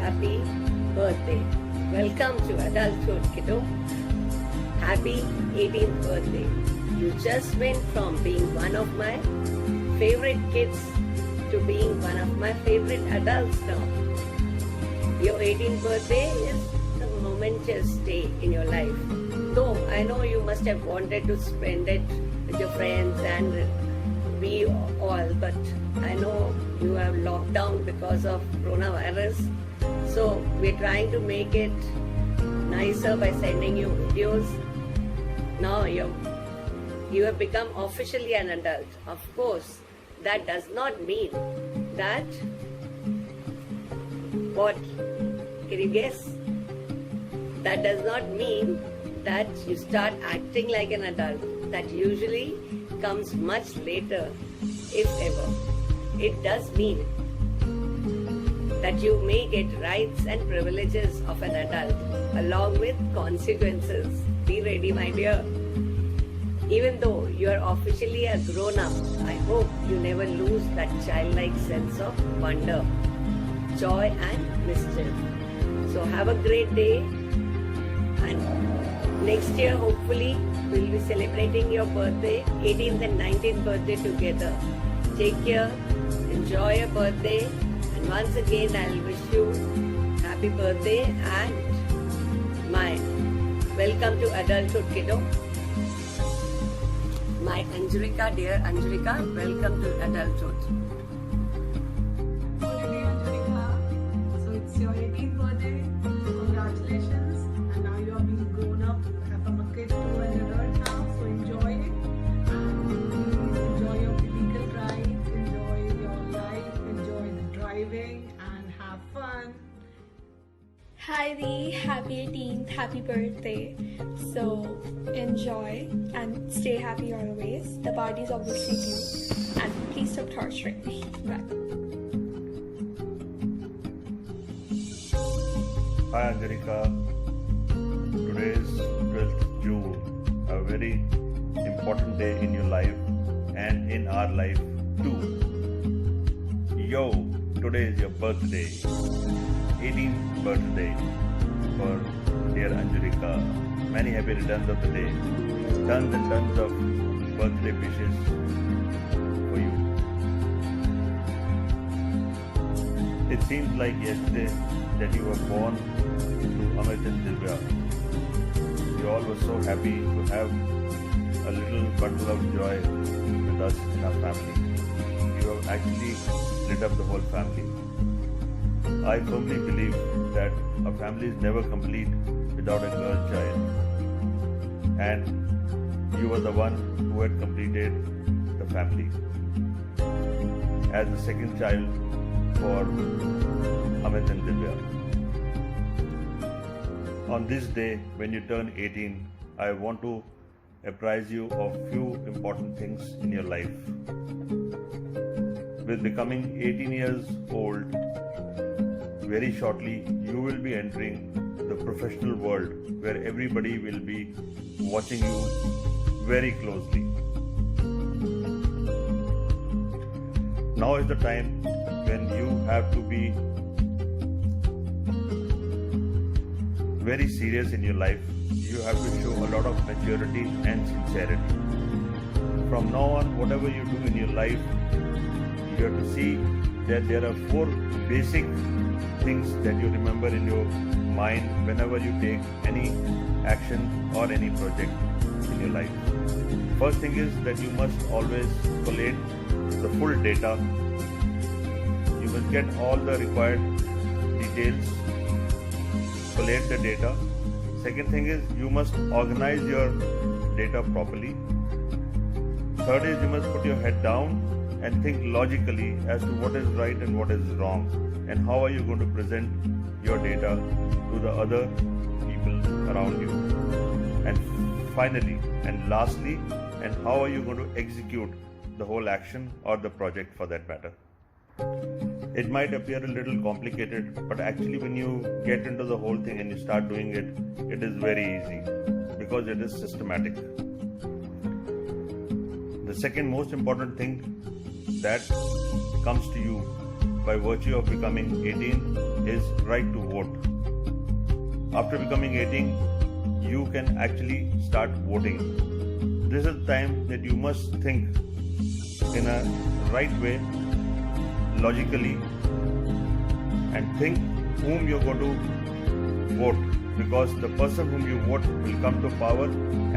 happy birthday. Welcome to adulthood, kiddo. Happy 18th birthday. You just went from being one of my favorite kids to being one of my favorite adults now. Your 18th birthday is a momentous day in your life. Though I know you must have wanted to spend it with your friends and we all, but I know you have locked down because of coronavirus. So we're trying to make it nicer by sending you videos. Now you have become officially an adult. Of course, that does not mean that, what? Can you guess? That does not mean that you start acting like an adult. That usually comes much later, if ever. It does mean that you may get rights and privileges of an adult along with consequences. Be ready, my dear. Even though you are officially a grown-up, I hope you never lose that childlike sense of wonder, joy and mischief. So have a great day, and next year hopefully we'll be celebrating your birthday, 18th and 19th birthday together. Take care, enjoy your birthday, and once again I'll wish you happy birthday and my welcome to adulthood, kiddo. My Anjurika, dear Anjurika, welcome to adulthood. Holiday, Anjurika. So it's your 18th birthday. Congratulations. And now you are being grown up from a kid to an adult now. So enjoy it. And please enjoy your vehicle rides, enjoy your life, enjoy the driving, and have fun. Hi Dee, happy 18th, happy birthday. So enjoy and stay happy always. The party's obviously due. And please stop torturing me. Bye. Hi Anjarika, today is 12th June, a very important day in your life and in our life too. Yo, today is your birthday, 18th birthday for dear Anjarika. Many happy returns of the day, tons and tons of birthday wishes for you. It seems like yesterday that you were born to Amit and Divya. We all were so happy to have a little bundle of joy with us in our family. You have actually lit up the whole family. I firmly believe that a family is never complete without a girl child. And you were the one who had completed the family as the second child for Amit and Divya. On this day, when you turn 18, I want to apprise you of few important things in your life. With becoming 18 years old, very shortly you will be entering the professional world where everybody will be watching you very closely. Now is the time when you have to be very serious in your life. You have to show a lot of maturity and sincerity. From now on, whatever you do in your life, you have to see that there are 4 basic things that you remember in your mind whenever you take any action or any project in your life. First thing is that you must always collate the full data. You must get all the required details, collate the data. Second thing is you must organize your data properly. Third is you must put your head down and think logically as to what is right and what is wrong, and how are you going to present your data to the other people around you. And finally and lastly, and how are you going to execute the whole action or the project for that matter. It might appear a little complicated, but actually when you get into the whole thing and you start doing it, it is very easy because it is systematic. The second most important thing that comes to you by virtue of becoming 18 is right to vote. After becoming 18, you can actually start voting. This is the time that you must think in a right way, logically, and think whom you're going to vote, because the person whom you vote will come to power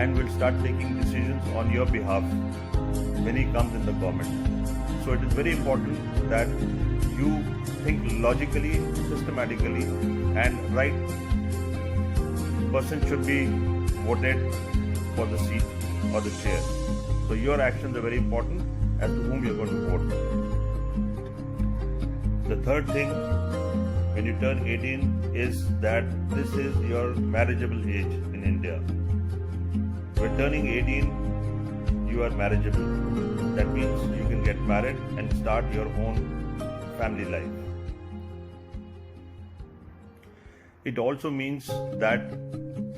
and will start taking decisions on your behalf when he comes in the government. So it is very important that you think logically, systematically, and right person should be voted for the seat or the chair. So your actions are very important as to whom you're going to vote. The third thing when you turn 18 is that this is your marriageable age in India. When turning 18, you are marriageable. That means you can get married and start your own family life. It also means that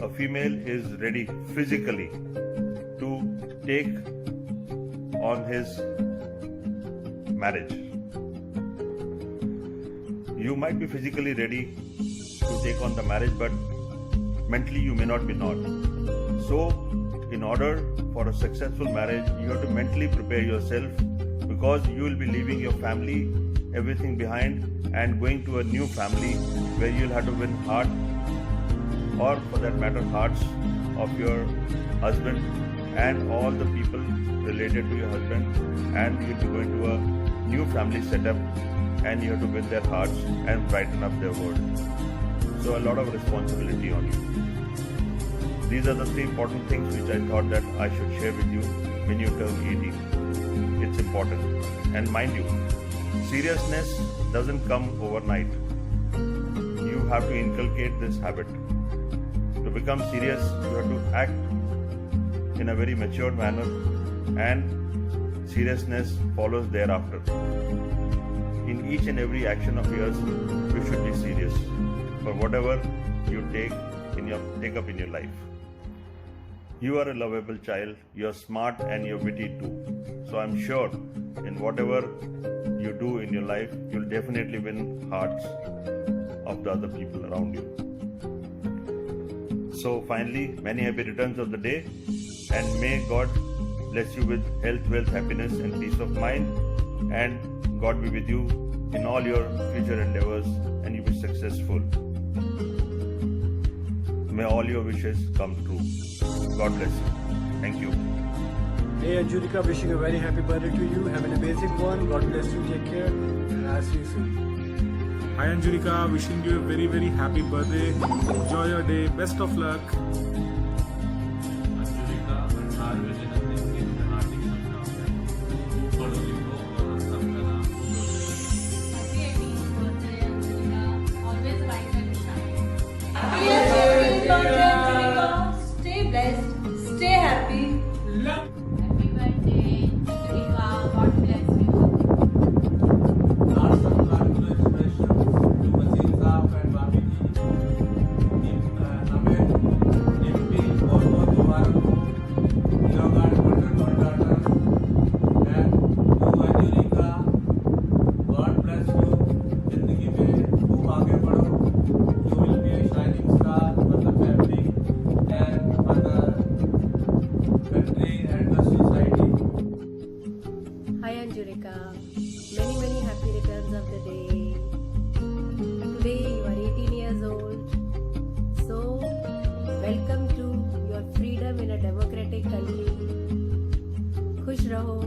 a female is ready physically to take on his marriage. You might be physically ready to take on the marriage, but mentally you may not be not. So, in order for a successful marriage, you have to mentally prepare yourself, because you will be leaving your family, everything behind, and going to a new family where you'll have to win heart, or for that matter hearts of your husband and all the people related to your husband, and you'll be going to a new family setup and you have to win their hearts and brighten up their world. So a lot of responsibility on you. These are the three important things which I thought that I should share with you when you turn 18. It's important. And mind you, seriousness doesn't come overnight. You have to inculcate this habit. To become serious, you have to act in a very mature manner, and seriousness follows thereafter. In each and every action of yours, you should be serious for whatever you take up in your life. You are a lovable child, you're smart and you're witty too. So I'm sure in whatever you do in your life, you'll definitely win hearts of the other people around you. So finally, many happy returns of the day, and may God bless you with health, wealth, happiness and peace of mind, and God be with you in all your future endeavors and you be successful. May all your wishes come true. God bless you. Thank you. Hey Anjulika, wishing a very happy birthday to you. Have an amazing one. God bless you. Take care. And I'll see you soon. Hi Anjulika, wishing you a very very happy birthday. Enjoy your day. Best of luck. Anjulika 18वें जन्मदिन की तुम्हें हार्दिक शुभकामनाएं। पढ़ो लिखो और सबका नाम Happy 18th birthday, Anjulika. Stay blessed, stay happy. Happy birthday, Anjulika. God bless you. Lots of congratulations to Wazir Saab and Bhabhi ji. हमें MP बहुत मुबारक हो. You have got a wonderful daughter, and you Anjulika, God bless you. जिंदगी में खूब आगे बढ़ो. You will be a shining star for the family and for the country and the society. Hi Anjulika, many happy returns of the day. Today you are 18 years old. So welcome to your freedom in a democratic country. खुश रहो.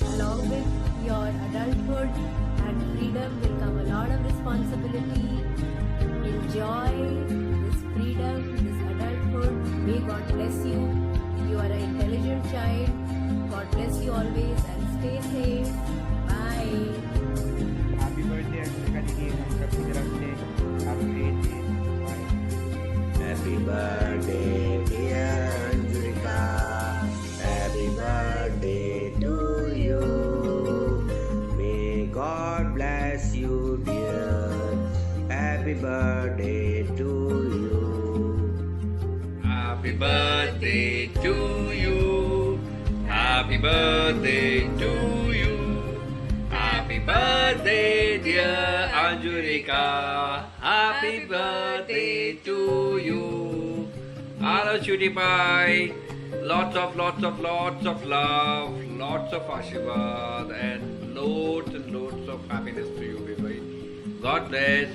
Along with your adulthood and freedom will come a lot of responsibility. Enjoy this freedom, this adulthood. May God bless you. You are an intelligent child. God bless you always and stay safe. Bye. Happy birthday Anjulika didi. हम सबकी तरफ से have a great day. Bye. Happy birthday, dear Anjulika. Happy birthday to you. May God bless you, dear. Happy birthday to you. Happy birthday to you. Happy birthday to you. Happy birthday, dear Anjulika. Anjurika. Happy birthday to you. Hello, Cutie Pie. Lots of love, lots of Ashirwad, and loads of happiness to you, baby. God bless.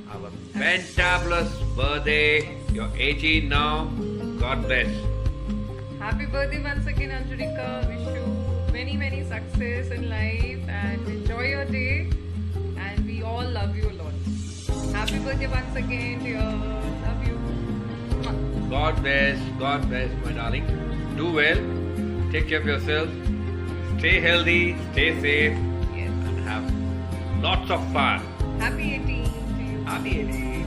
Have a fantabulous birthday. You're 18 now. God bless. Happy birthday once again, Anjurika. Wish you many success in life and enjoy your day. And we all love you a lot. Happy birthday once again, dear. Love you. God bless, my darling. Do well. Take care of yourself. Stay healthy, stay safe, Yes. and have lots of fun. Happy 18 to you. Happy 18.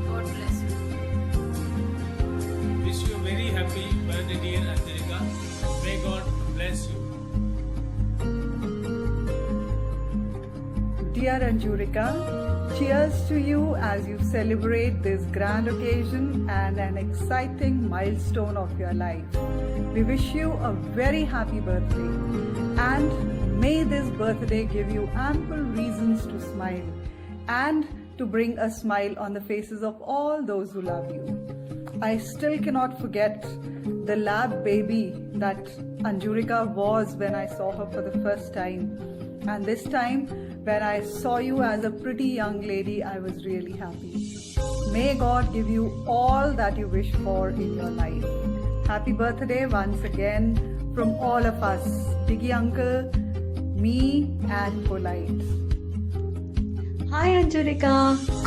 God bless you. Wish you a very happy birthday, dear Anjurika. May God bless you. Dear Anjurika, cheers to you as you celebrate this grand occasion and an exciting milestone of your life. We wish you a very happy birthday, and may this birthday give you ample reasons to smile and to bring a smile on the faces of all those who love you. I still cannot forget the lab baby that Anjurika was when I saw her for the first time. And this time, when I saw you as a pretty young lady, I was really happy. May God give you all that you wish for in your life. Happy birthday once again from all of us, Diggy Uncle, me and Polite. Hi Anjurika,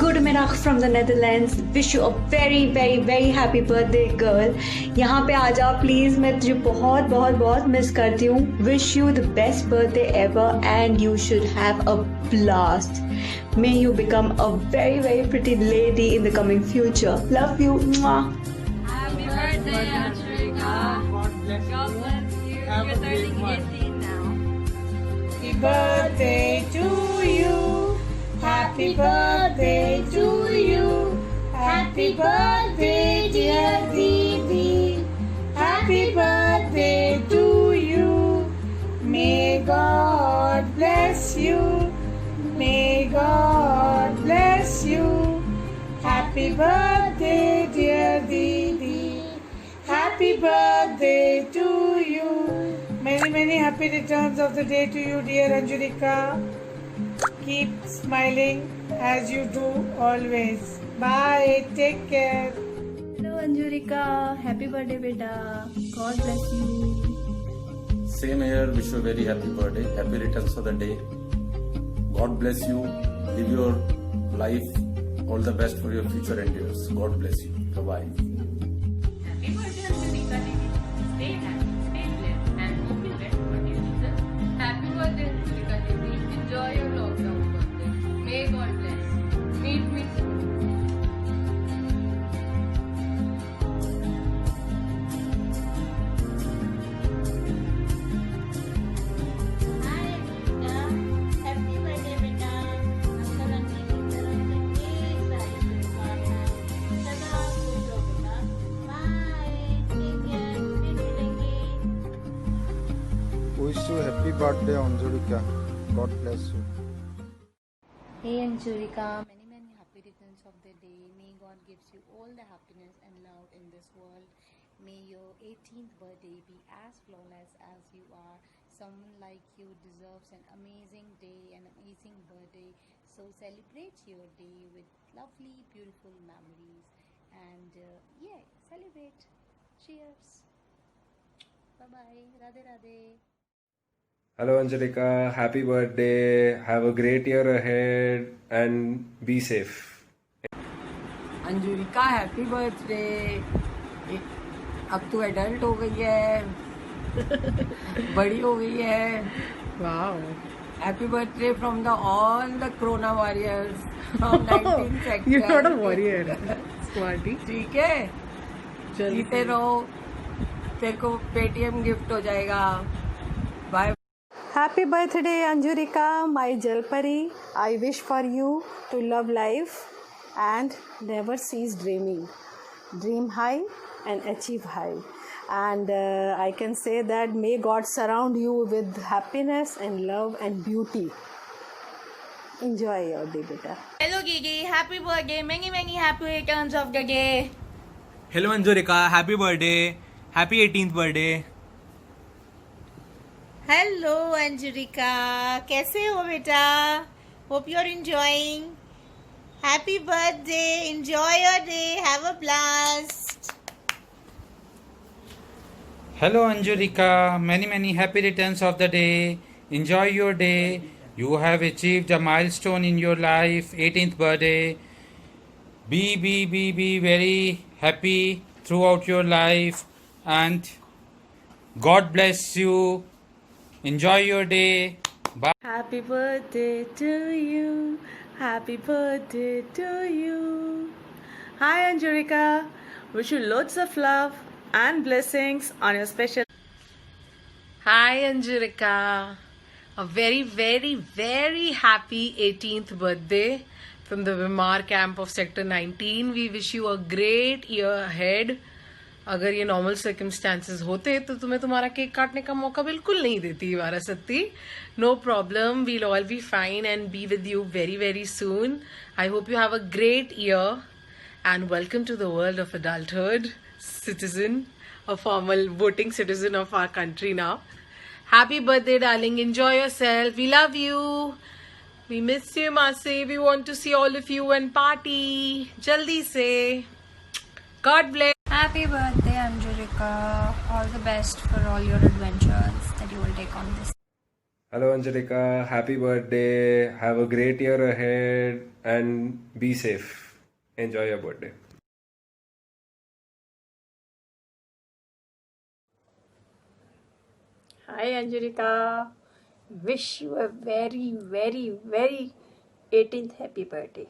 goedemiddag from the Netherlands. Wish you a very happy birthday girl. यहाँ पे आ जाओ please, मैं तुझे बहुत miss करती हूँ. Wish you the best birthday ever and you should have a blast. May you become a very pretty lady in the coming future. Love you. Mwah. Happy birthday, Anjurika. God bless you. You're turning 18 now. Happy birthday to you. Happy birthday to you. Happy birthday, dear Didi. Happy birthday to you. May God bless you. May God bless you. Happy birthday, dear Didi. Happy birthday to you. Many happy returns of the day to you, dear Anjurika. Keep smiling as you do always. Bye. Take care. Hello Anjurika, happy birthday beta. God bless you. Same here, wish you a very happy birthday. Happy returns for the day. God bless you. Live your life. All the best for your future endeavors. God bless you. Bye-bye. Happy birthday, Anjurika Devi. Stay happy, stay blessed, and hope you get what you deserve. Happy birthday, Anjurika Devi. Enjoy your lockdown birthday. May God bless. Meet me soon. Happy birthday beta. Uncle aunty की तरफ से ढेर सारी शुभकामनाएं. सदा खुश रहो बेटा. Bye. Take care. फिर मिलेंगे. Wish you happy birthday, Anjurika. God bless you. Hey Anjurika, many happy returns of the day. May God gives you all the happiness and love in this world. May your 18th birthday be as flawless as you are. Someone like you deserves an amazing day, an amazing birthday. So celebrate your day with lovely, beautiful memories. And celebrate. Cheers. Bye-bye. Radhe Radhe. Hello Anjurika, happy birthday. Have a great year ahead and be safe. Anjurika happy birthday. अब तू adult हो गई है, बड़ी हो गई है. Wow. Happy birthday from the all the corona warriors from 19 sector. You're not a warrior. Smarty. ठीक है, जीते रहो. तेरे को पेटीएम गिफ्ट हो जाएगा. Bye. Happy birthday Anjurika, my Jalpari. I wish for you to love life and never cease dreaming. Dream high and achieve high. and I can say that may God surround you with happiness and love and beauty. Enjoy your day, beta. Hello Gigi, happy birthday, many happy returns of the day. Hello Anjurika, happy birthday, happy 18th birthday. Hello Anjurika, कैसे हो बेटा? Hope you're enjoying. Happy birthday, enjoy your day, have a blast. Hello Anjurika, many happy returns of the day. Enjoy your day. You have achieved a milestone in your life, 18th birthday. Be very happy throughout your life and God bless you. Enjoy your day. Bye. Happy birthday to you. Happy birthday to you. Hi Anjurika. Wish you loads of love and blessings on your special. Hi Anjurika. A very happy 18th birthday from the Vimar camp of Sector 19. We wish you a great year ahead. अगर ये normal circumstances होते तो तुम्हें तुम्हारा cake काटने का मौका बिल्कुल नहीं देती वारासती. No problem, we'll all be fine and be with you very soon. I hope you have a great year and welcome to the world of adulthood, citizen, a formal voting citizen of our country now. Happy birthday darling, enjoy yourself, we love you, we miss you Masi, we want to see all of you and party jaldi se. God bless. Happy birthday Anjurika, all the best for all your adventures that you will take on this. Hello Anjurika, happy birthday. Have a great year ahead and be safe. Enjoy your birthday. Hi Anjurika, wish you a very 18th happy birthday.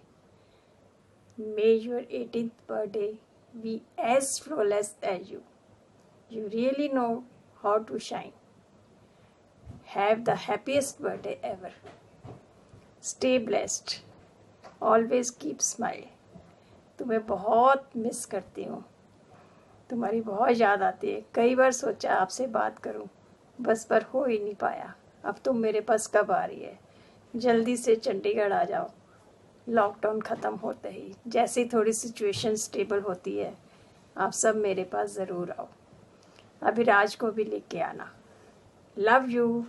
May your 18th birthday be as flawless as you. You really know how to shine. Have the happiest birthday ever. Stay blessed. Always keep smile. तुम्हें बहुत miss करती हूँ. तुम्हारी बहुत याद आती है. कई बार सोचा आपसे बात करूँ, बस पर हो ही नहीं पाया. अब तुम मेरे पास कब आ रही है? जल्दी से चंडीगढ़ आ जाओ. लॉकडाउन ख़त्म होते ही जैसी थोड़ी सिचुएशन स्टेबल होती है, आप सब मेरे पास ज़रूर आओ. अभिराज को भी लेके आना. Love you.